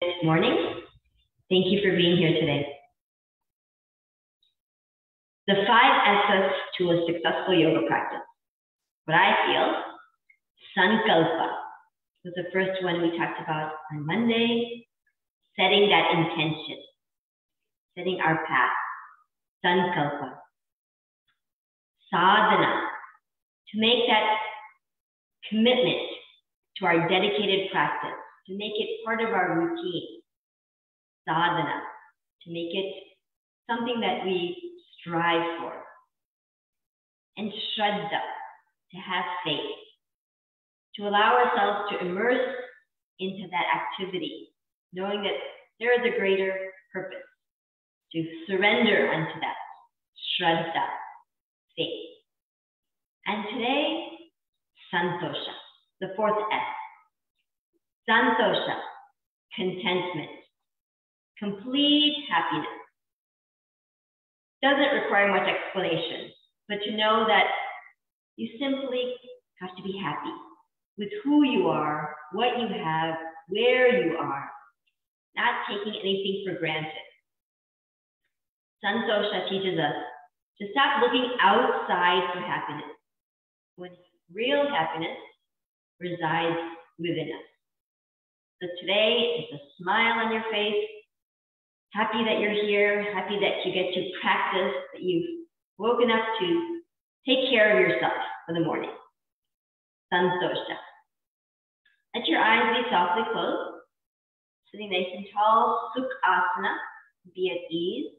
Good morning. Thank you for being here today. The 5 aspects to a successful yoga practice. What I feel, Sankalpa was the first one we talked about on Monday, setting that intention, setting our path, Sankalpa. Sādhanā, to make that commitment to our dedicated practice, to make it part of our routine. Sādhanā, to make it something that we strive for. And Shraddha, to have faith, to allow ourselves to immerse into that activity, knowing that there is a greater purpose, to surrender unto that, Shraddha, faith. And today, Santosha, the 4th S. Santosha, contentment, complete happiness. Doesn't require much explanation, but to know that you simply have to be happy with who you are, what you have, where you are, not taking anything for granted. Santosha teaches us to stop looking outside for happiness, when real happiness resides within us. So today, it's a smile on your face, happy that you're here, happy that you get to practice, that you've woken up to take care of yourself for the morning. Santosha. Let your eyes be softly closed, sitting nice and tall, Sukhasana, be at ease.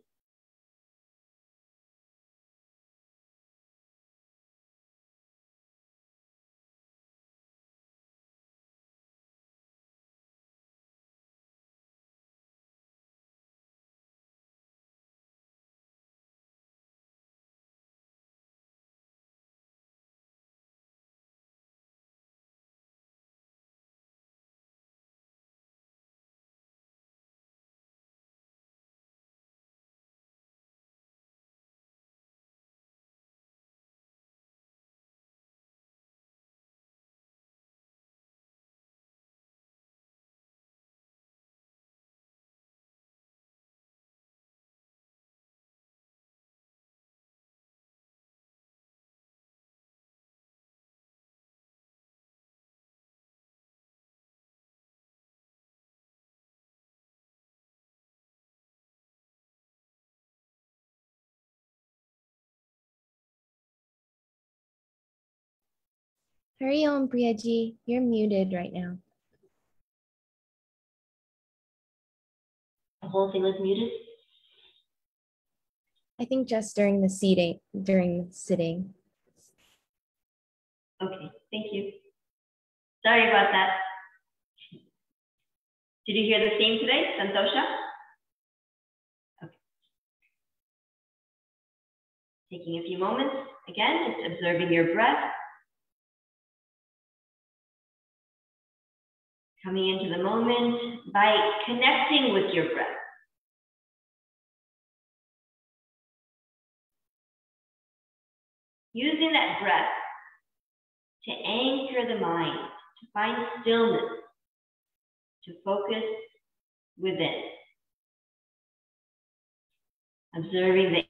Hari Om Priyaji, you're muted right now. The whole thing was muted? I think just during the sitting. Okay, thank you. Sorry about that. Did you hear the theme today, Santosha? Okay. Taking a few moments, again, just observing your breath. Coming into the moment by connecting with your breath. Using that breath to anchor the mind, to find stillness, to focus within. Observing the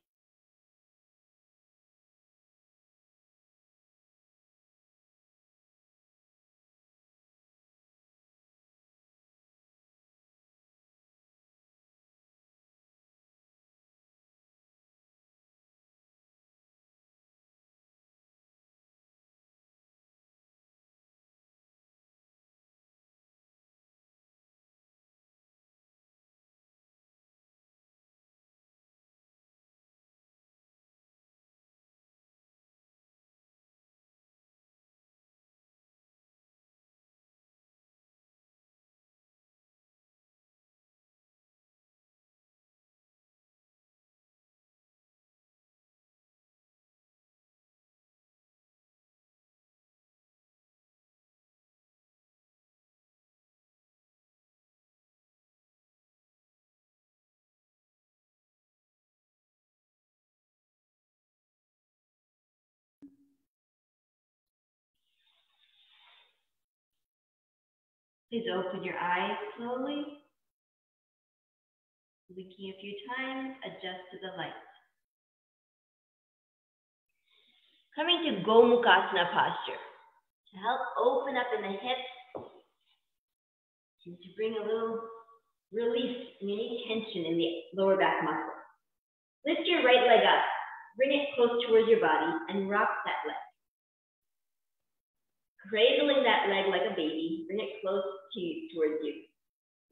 Please open your eyes slowly. Blinking a few times, adjust to the light. Coming to Gomukhasana posture. To help open up in the hips and to bring a little release in any tension in the lower back muscle. Lift your right leg up, bring it close towards your body, and rock that leg. Cradling that leg like a baby, bring it close to you, towards you.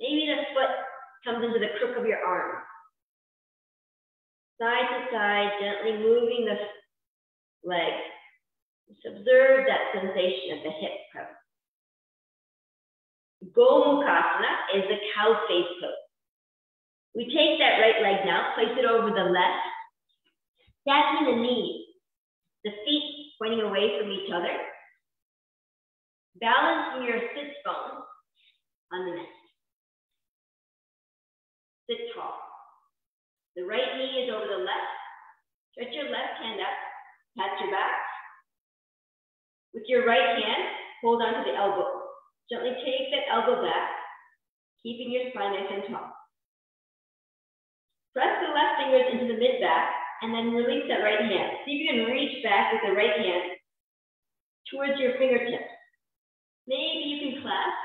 Maybe the foot comes into the crook of your arm. Side to side, gently moving the leg. Just observe that sensation of the hip presence. Gomukhasana is the cow face pose. We take that right leg now, place it over the left, stacking the knees, the feet pointing away from each other. Balancing your sit bones on the neck. Sit tall. The right knee is over the left. Stretch your left hand up, pat your back. With your right hand, hold onto the elbow. Gently take that elbow back, keeping your spine nice and tall. Press the left fingers into the mid-back, and then release that right hand. See if you can reach back with the right hand towards your fingertips. Maybe you can clasp.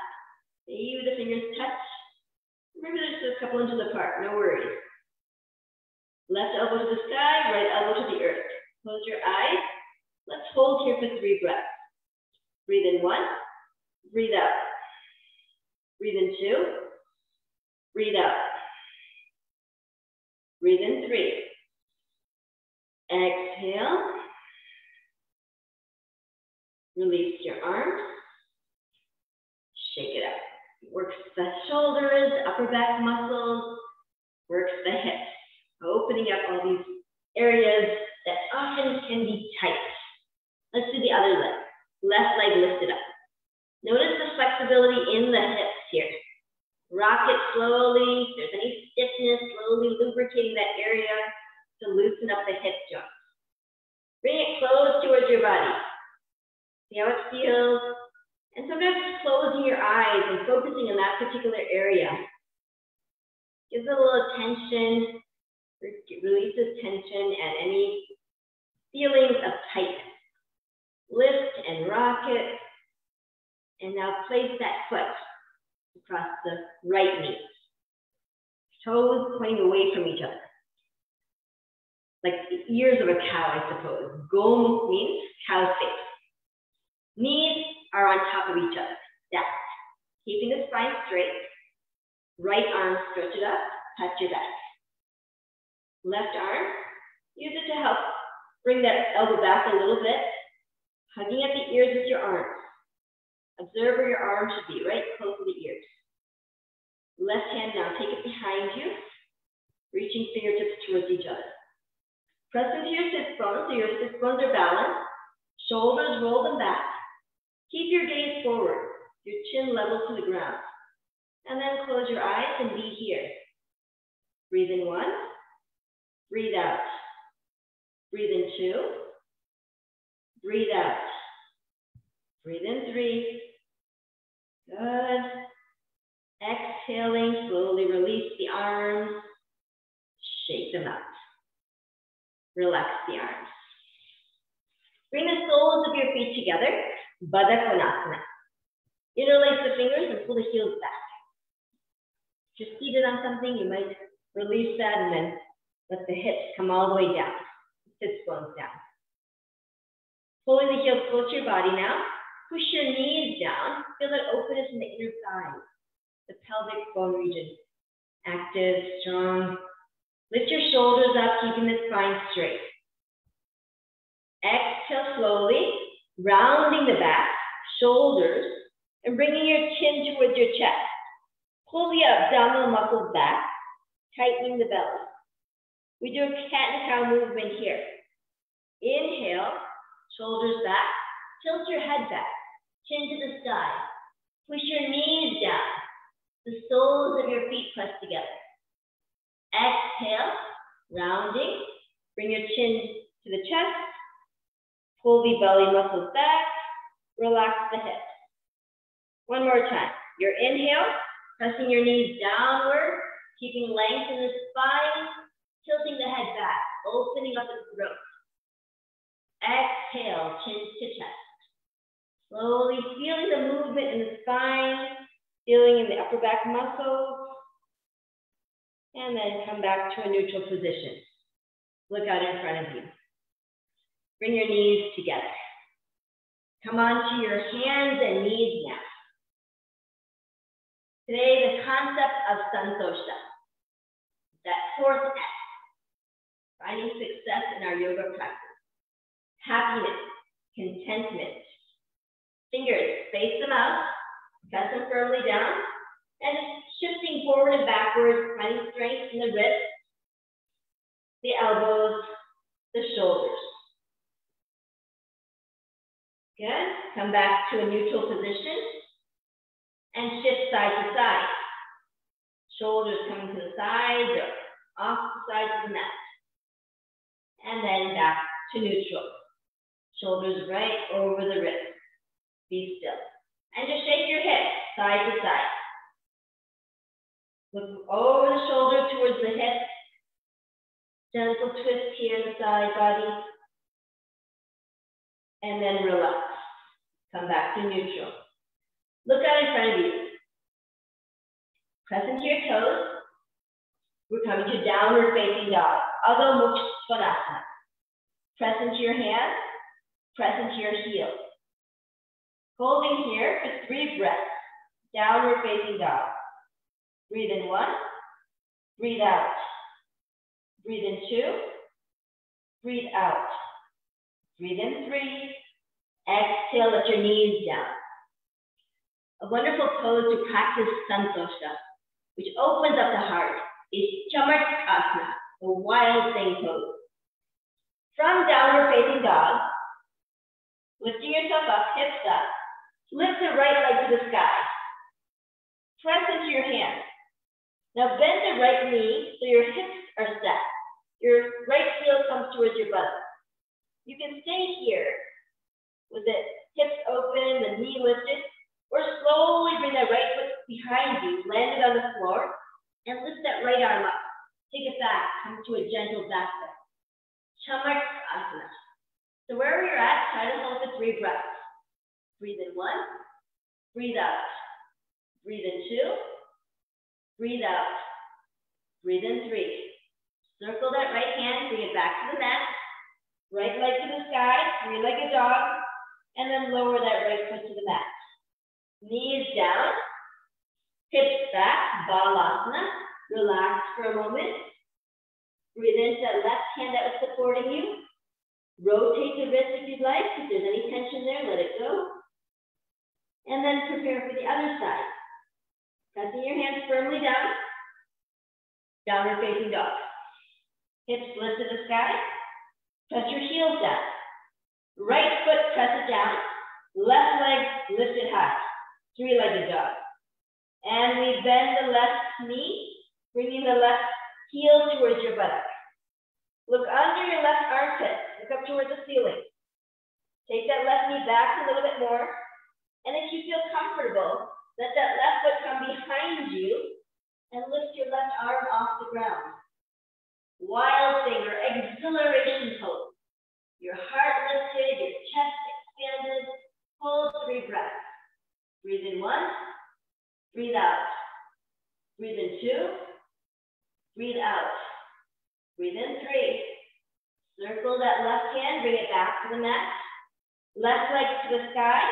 Maybe the fingers touch. Maybe they're just a couple inches apart, no worries. Left elbow to the sky, right elbow to the earth. Close your eyes. Let's hold here for 3 breaths. Breathe in 1, breathe out. Breathe in 2, breathe out. Breathe in 3. Exhale. Release your arms. Shake it up. Works the shoulders, upper back muscles, works the hips, opening up all these areas that often can be tight. Let's do the other leg. Left leg lifted up. Notice the flexibility in the hips here. Rock it slowly. If there's any stiffness, slowly lubricating that area to loosen up the hip joint. Bring it close towards your body. See how it feels. And sometimes just closing your eyes and focusing on that particular area. Gives it a little attention, releases tension and any feelings of tightness. Lift and rock it. And now place that foot across the right knee. Toes pointing away from each other. Like the ears of a cow, I suppose. Gomukh means cow face. Knees are on top of each other. Stacked. Keeping the spine straight. Right arm, stretch it up, touch your back. Left arm, use it to help bring that elbow back a little bit. Hugging at the ears with your arms. Observe where your arm should be, right close to the ears. Left hand now, take it behind you, reaching fingertips towards each other. Press into your sit bones so your sit bones are balanced. Shoulders, roll them back. Keep your gaze forward, your chin level to the ground. And then close your eyes and be here. Breathe in 1, breathe out. Breathe in 2, breathe out. Breathe in 3. Good. Exhaling, slowly release the arms. Shake them out. Relax the arms. Bring the soles of your feet together. Baddha Konasana. Interlace the fingers and pull the heels back. If you're seated on something, you might release that and then let the hips come all the way down. Sit bones down. Pulling the heels close to your body now. Push your knees down. Feel that openness in the inner thighs. The pelvic bone region. Active, strong. Lift your shoulders up, keeping the spine straight. Exhale slowly, rounding the back, shoulders, and bringing your chin towards your chest. Pull the abdominal muscles back, tightening the belly. We do a cat and cow movement here. Inhale, shoulders back, tilt your head back, chin to the side. Push your knees down, the soles of your feet press together. Exhale, rounding, bring your chin to the chest, pull the belly muscles back, relax the hips. One more time. Your inhale, pressing your knees downward, Keeping length in the spine, tilting the head back, opening up the throat. Exhale, chin to chest. Slowly feeling the movement in the spine, feeling in the upper back muscles. And then come back to a neutral position. Look out in front of you. Bring your knees together. Come onto your hands and knees now. Today, the concept of Santosha, that fourth S, finding success in our yoga practice. Happiness, contentment. Fingers, face them out, press them firmly down, and shifting forward and backwards, finding strength in the wrists, the elbows, the shoulders. Good. Come back to a neutral position and shift side to side. Shoulders coming to the sides or off the sides of the mat. And then back to neutral. Shoulders right over the wrist. Be still. And just shake your hips side to side. Look over the shoulder towards the hip. Gentle twist here in the side body. And then relax. Come back to neutral. Look out in front of you. Press into your toes. We're coming to downward facing dog. Adho Mukha Svanasana. Press into your hands. Press into your heels. Holding here for 3 breaths. Downward facing dog. Breathe in 1. Breathe out. Breathe in 2. Breathe out. Breathe in 3. Exhale, let your knees down. A wonderful pose to practice Santosha, which opens up the heart, is Chamartakasana, the wild thing pose. From downward facing dog, lifting yourself up, hips up, lift the right leg to the sky. Press into your hands. Now bend the right knee so your hips are set. Your right heel comes towards your buttock. You can stay here with the hips open, the knee lifted, or slowly bring that right foot behind you, land it on the floor, and lift that right arm up. Take it back, come to a gentle back bend. Chamartakasana. So wherever you're at, try to hold for 3 breaths. Breathe in 1, breathe out. Breathe in 2, breathe out. Breathe in 3. Circle that right hand, bring it back to the mat. Right leg to the sky, 3-legged dog, and then lower that right foot to the mat. Knees down, hips back, Balasana. Relax for a moment. Breathe into that left hand that was supporting you. Rotate the wrist if you'd like. If there's any tension there, let it go. And then prepare for the other side. Pressing your hands firmly down. Downward facing dog. Hips lift to the sky. Press your heels down. Right foot, press it down. Left leg lifted high. 3-legged dog. And we bend the left knee, bringing the left heel towards your buttock. Look under your left armpit. Look up towards the ceiling. Take that left knee back a little bit more. And if you feel comfortable, let that left foot come behind you and lift your left arm off the ground. Wild thing or exhilaration pose. Your heart lifted, your chest expanded. Hold 3 breaths. Breathe in 1, breathe out. Breathe in 2, breathe out. Breathe in 3. Circle that left hand, bring it back to the mat. Left leg to the sky.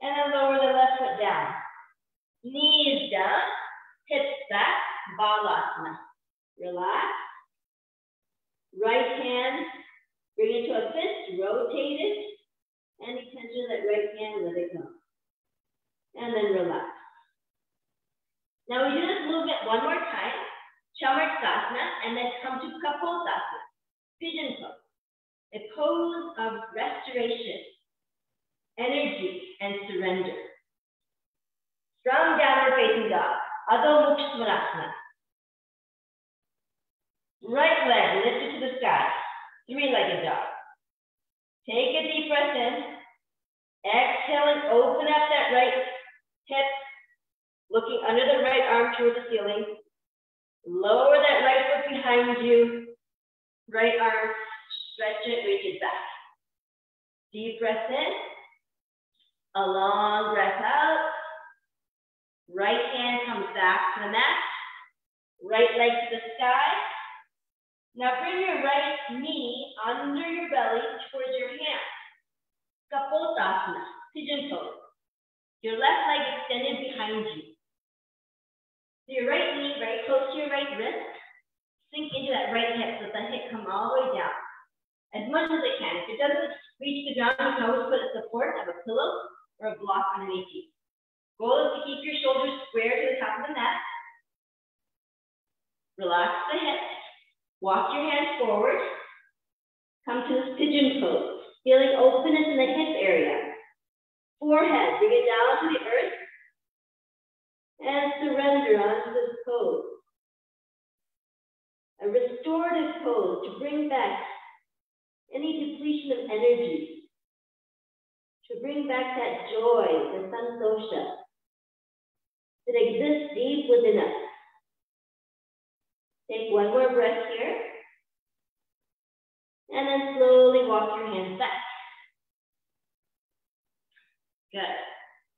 And then lower the left foot down. Knees down, hips back, Balasana. Relax. Right hand, bring it to a fist, rotate it. Any tension in that right hand, let it go. And then relax. Now we do this movement one more time. Chamartakasana, and then come to Kaposasana, pigeon pose. A pose of restoration, energy, and surrender. From downward facing dog, Adho Mukha Svanasana. Right leg lifted to the sky, 3-legged dog. Take a deep breath in. Exhale and open up that right hip, looking under the right arm toward the ceiling. Lower that right foot behind you. Right arm, stretch it, reach it back. Deep breath in. A long breath out. Right hand comes back to the mat. Right leg to the sky. Now bring your right knee under your belly towards your hand. Kapotasana, pigeon pose. Your left leg extended behind you. So your right knee very close to your right wrist. Sink into that right hip, let that hip come all the way down. As much as it can. If it doesn't reach the ground, you can always put a support of a pillow or a block underneath you. Goal is to keep your shoulders square to the top of the mat. Relax the hips. Walk your hands forward. Come to this pigeon pose. Feeling openness in the hip area. Forehead, bring it down to the earth. And surrender onto this pose. A restorative pose to bring back any depletion of energy. To bring back that joy, the Santosha, that exists deep within us. Take one more breath here. And then slowly walk your hands back. Good.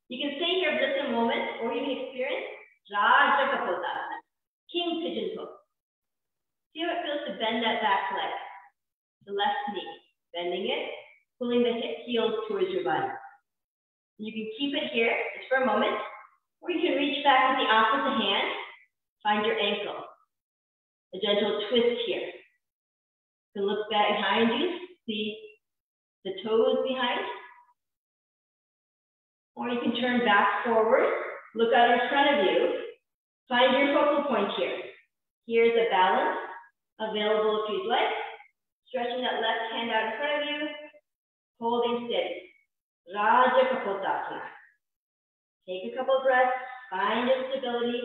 You can stay here for just a moment, or you can experience Rajakapotasana, King Pigeon Pose. See how it feels to bend that back leg, the left knee, bending it, pulling the hip heels towards your body. You can keep it here just for a moment, or you can reach back with the opposite hand, find your ankle. A gentle twist here. You can look back behind you, see the toes behind. Or you can turn back forward, look out in front of you, find your focal point here. Here's a balance available if you'd like. Stretching that left hand out in front of you, holding steady. Rajakapotasana. Take a couple of breaths, find your stability.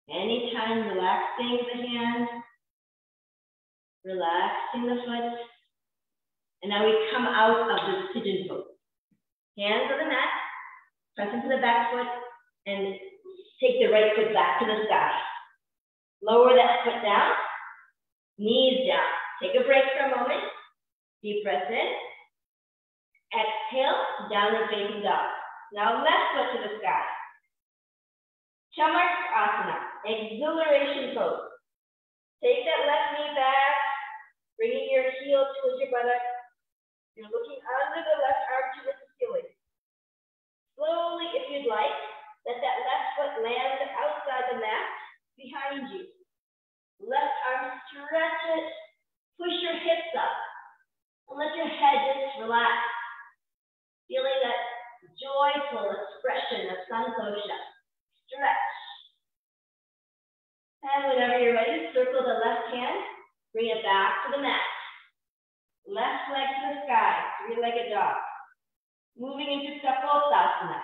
Anytime, relaxing the hand, relaxing the foot. And now we come out of this pigeon pose. Hands on the mat, press into the back foot, and take the right foot back to the sky. Lower that foot down, knees down. Take a break for a moment. Deep breath in. Exhale, downward facing dog. Now left foot to the sky. Chamakasana, exhilaration pose. Take that left knee back, bringing your heel towards your buttock. You're looking under the left arm towards the ceiling. Slowly, if you'd like, let that left foot land outside the mat behind you. Left arm, stretch it, push your hips up, and let your head just relax. Feeling that joyful expression of Santosha. Stretch. And whenever you're ready, circle the left hand, bring it back to the mat. Left leg to the sky, three-legged dog. Moving into Kapotasana.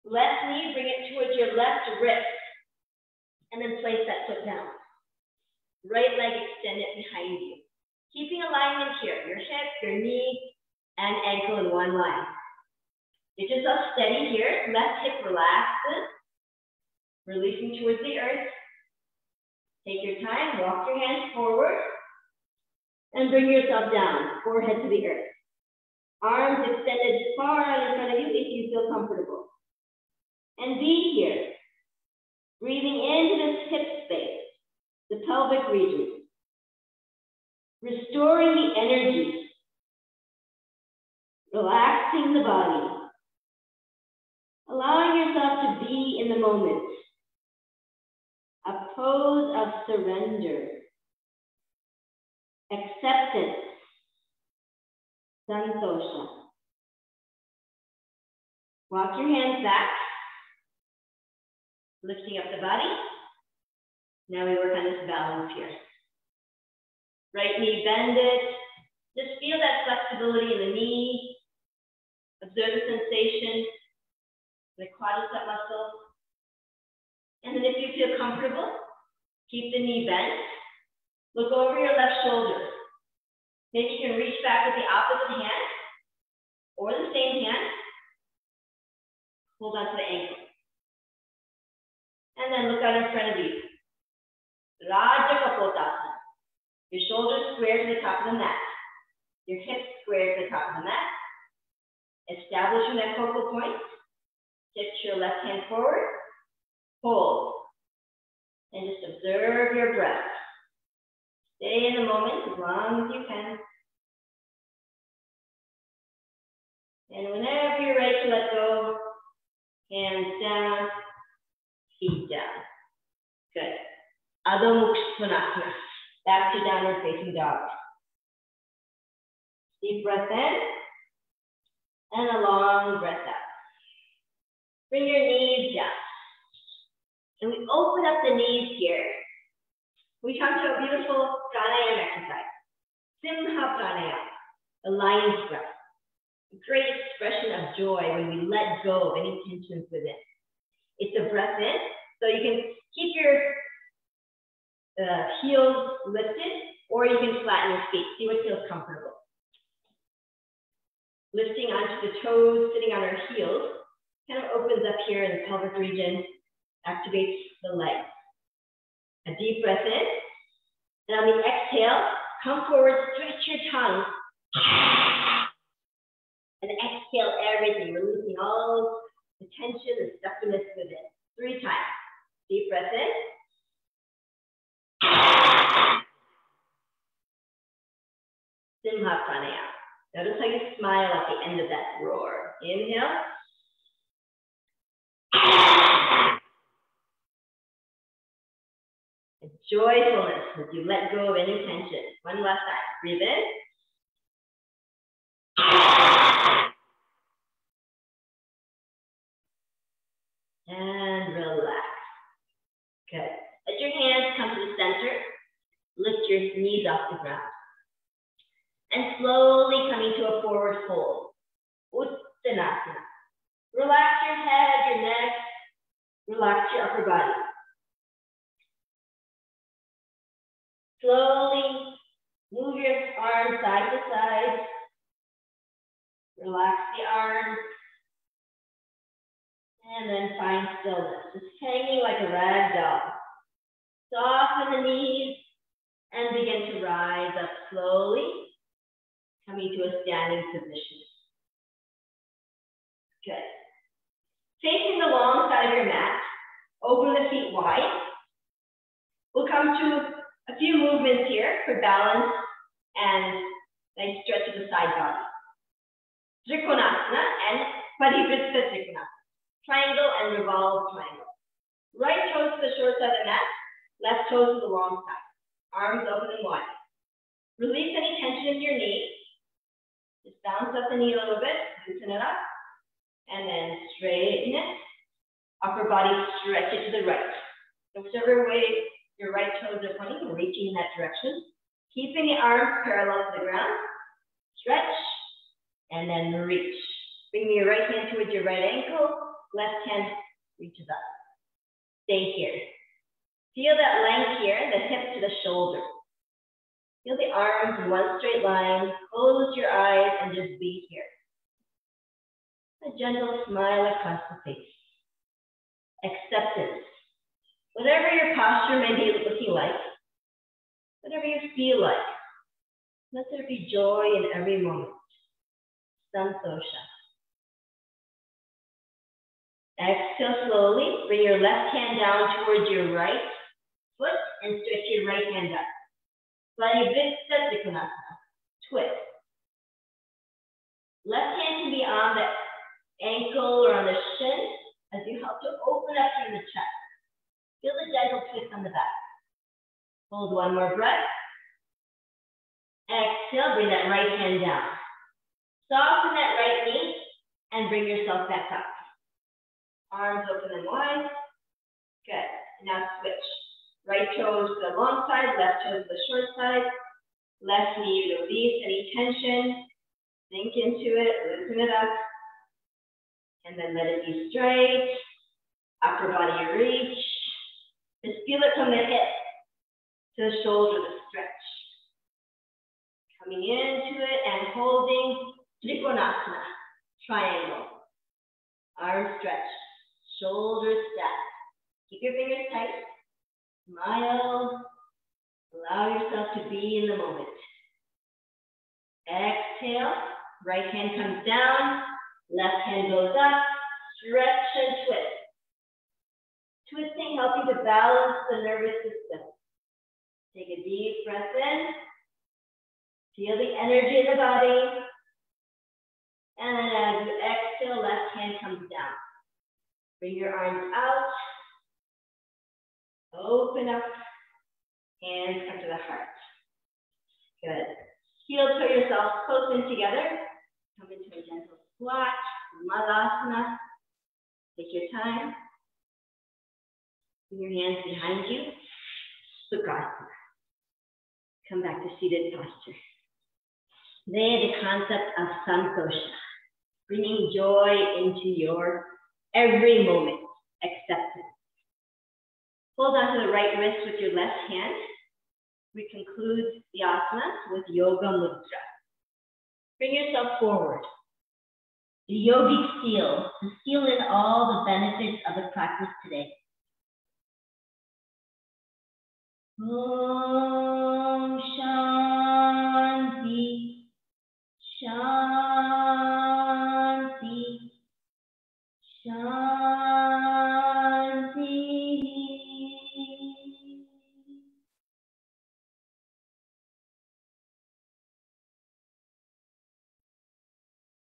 Left knee, bring it towards your left wrist. And then place that foot down. Right leg extended behind you. Keeping alignment here, your hip, your knee, and ankle in one line. Get yourself steady here. Left hip relaxes. Releasing towards the earth. Take your time, walk your hands forward. And bring yourself down, forehead to the earth. Arms extended far out in front of you if you feel comfortable. And be here. Breathing into this hip space, the pelvic region. Restoring the energy. Relaxing the body. Allowing yourself to be in the moment. A pose of surrender. Acceptance. Santosha. Walk your hands back. Lifting up the body. Now we work on this balance here. Right knee bended. Just feel that flexibility in the knee. Observe the sensation in the quadricep muscle. And then if you feel comfortable, keep the knee bent. Look over your left shoulder. Maybe you can reach back with the opposite hand or the same hand. Hold on to the ankle. And then look out in front of you. Raja Kapotasana. Your shoulders square to the top of the mat. Your hips square to the top of the mat. Establish your neck focal point. Tip your left hand forward. Hold. And just observe your breath. Stay in the moment as long as you can. And whenever you're ready to let go, hands down, feet down. Good. Adho Mukha Svanasana. Back to downward facing dog. Deep breath in. And a long breath out. Bring your knees down. And we open up the knees here. We come to a beautiful pranayama exercise. Simha pranayama, the lion's breath. A great expression of joy when we let go of any tensions within. It's a breath in, so you can keep your heels lifted, or you can flatten your feet. See what feels comfortable. Lifting onto the toes, sitting on our heels, kind of opens up here in the pelvic region, activates the legs. A deep breath in, and on the exhale, come forward, stretch your tongue, and exhale everything, releasing all the tension and stuffiness within. 3 times. Deep breath in. Simha pranayama. Notice how you smile at the end of that roar. Inhale. A joyfulness as you let go of any tension. One last time. Breathe in. And relax. Good. Let your hands come to the center. Lift your knees off the ground. And slowly coming to a forward fold. Uttanasana. Relax your head, your neck. Relax your upper body. Slowly move your arms side to side. Relax the arms. And then find stillness. Just hanging like a rag doll. Soften the knees and begin to rise up slowly, coming to a standing position. Good. Facing the long side of your mat, open the feet wide. We'll come to a few movements here for balance and nice stretch of the side body. Trikonasana and Parivritta Trikonasana. Triangle and revolve triangle. Right toes to the short side of the mat, left toes to the long side. Arms open and wide. Release any tension in your knee. Just bounce up the knee a little bit, loosen it up, and then straighten it. Upper body, stretch it to the right. So whichever way your right toes are pointing, reaching in that direction. Keeping the arms parallel to the ground. Stretch, and then reach. Bring your right hand towards your right ankle. Left hand reaches up. Stay here. Feel that length here, the hip to the shoulder. Feel the arms in one straight line. Close your eyes and just be here. A gentle smile across the face. Acceptance. Whatever your posture may be looking like, whatever you feel like, let there be joy in every moment. Santosha. Exhale slowly. Bring your left hand down towards your right foot and stretch your right hand up. Parivritta Trikonasana. Twist. Left hand can be on the ankle or on the shin as you help to open up through the chest. Feel the gentle twist on the back. Hold one more breath. Exhale, bring that right hand down. Soften that right knee and bring yourself back up. Arms open and wide. Good. Now switch. Right toes to the long side, left toes to the short side. Left knee, release any tension. Sink into it, loosen it up. And then let it be straight. Upper body reach. Just feel it from the hip to the shoulder, the stretch. Coming into it and holding Trikonasana, triangle. Arm stretch, shoulders stacked. Keep your fingers tight. Smile. Allow yourself to be in the moment. Exhale. Right hand comes down. Left hand goes up. Stretch and twist. Twisting helps you to balance the nervous system. Take a deep breath in. Feel the energy in the body. And then as you exhale, left hand comes down. Bring your arms out. Open up. Hands come to the heart. Good. Heel toe yourself close in together. Come into a gentle squat. Samādhī. Take your time. Bring your hands behind you. Sukasana. Come back to seated posture. Today, the concept of Santosha, bringing joy into your every moment, acceptance. Hold on to the right wrist with your left hand. We conclude the asana with Yoga Mudra. Bring yourself forward. The yogic seal to seal in all the benefits of the practice today.